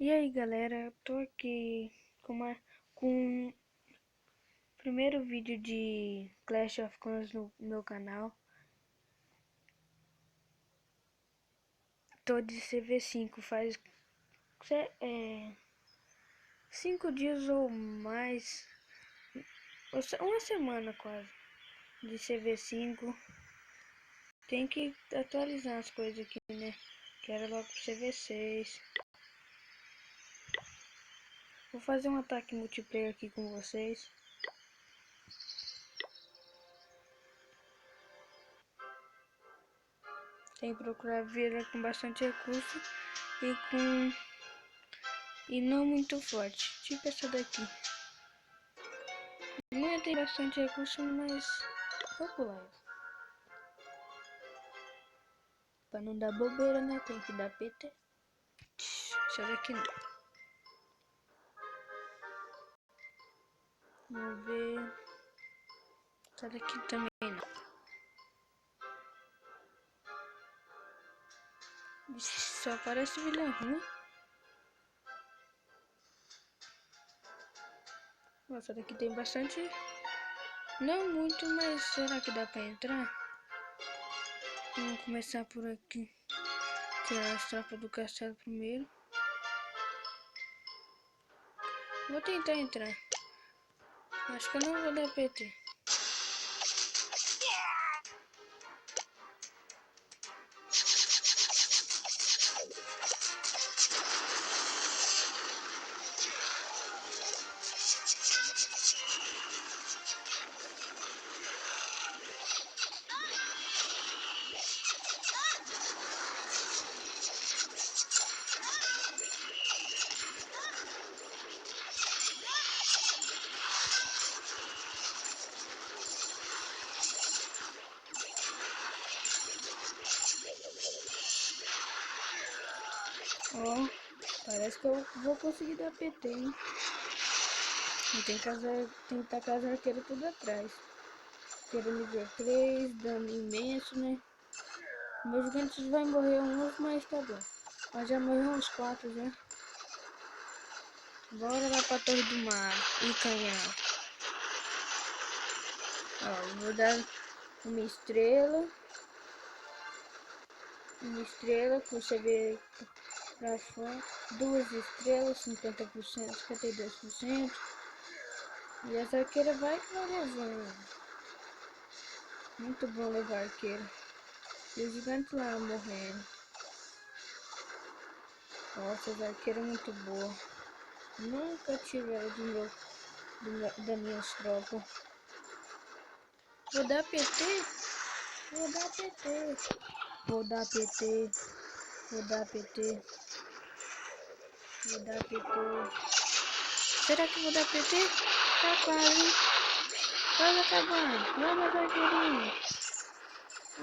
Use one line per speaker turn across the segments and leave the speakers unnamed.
E aí galera, eu tô aqui com o primeiro vídeo de Clash of Clans no meu canal. Tô de CV5 faz 5 dias ou mais, uma semana quase, de CV5. Tem que atualizar as coisas aqui, né? Quero logo pro CV6. Vou fazer um ataque multiplayer aqui com vocês. Tem que procurar vila com bastante recurso e não muito forte, tipo essa daqui. Não tem bastante recurso, mas populares. Pra não dar bobeira, né? Tem que dar PT. Essa daqui não. Vamos ver. Essa daqui também não. Só parece vilã ruim. Nossa, daqui tem bastante. Não muito, mas será que dá pra entrar? Vamos começar por aqui. Tirar as tropas do castelo primeiro. Vou tentar entrar. Acho que eu não vou dar PT. Ó, parece que eu vou conseguir dar PT, hein? E tem que tacar as arqueiras tudo atrás. Arqueiro nível 3, dano imenso, né? Meus gigantes vai morrer uns, mas tá bom. Mas já morreu uns 4 já. Bora lá pra Torre do Mar e canhão. Ó, eu vou dar uma estrela. Uma estrela que você vê pra fora. 2 estrelas, 50%, 52%. E essa arqueira vai levando. Muito bom levar arqueira. E os gigantes lá morrendo. Nossa, essa arqueira é muito boa. Nunca tive ela das minhas tropas. Vou dar PT. Vou dar PT. Vou dar PT. Vou dar PT. Vou dar PT. Será que vou dar PT? Tá quase. Quase acabando. Vamos, arqueirinho.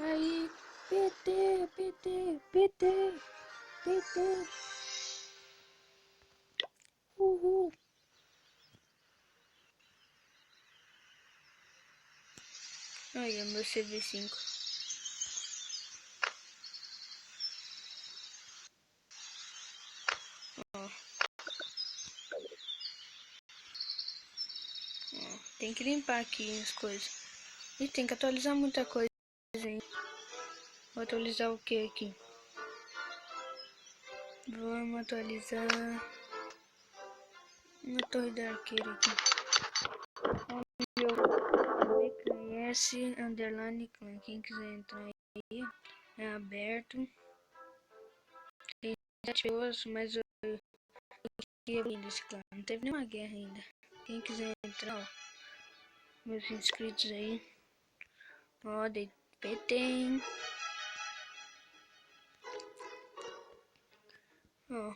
Aí. PT, PT, PT, PT. Uhul. Aí, meu CV5. Ó. Ó. Tem que limpar aqui as coisas. E tem que atualizar muita coisa, hein? Vou atualizar o que aqui? Vamos atualizar uma torre da arqueira aqui. BKS underline clan. Quem quiser entrar aí, é aberto. Tem 7 pessoas, mas eu queria desse clã. Não teve nenhuma guerra ainda. Quem quiser entrar, ó, meus inscritos aí. Ó, dei PT, hein? Ó.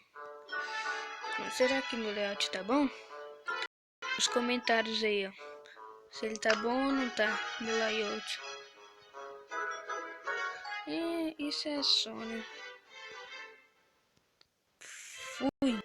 Será que meu layout tá bom? Os comentários aí, ó. Se ele tá bom ou não tá, meu layout. Isso é só, né? Fui.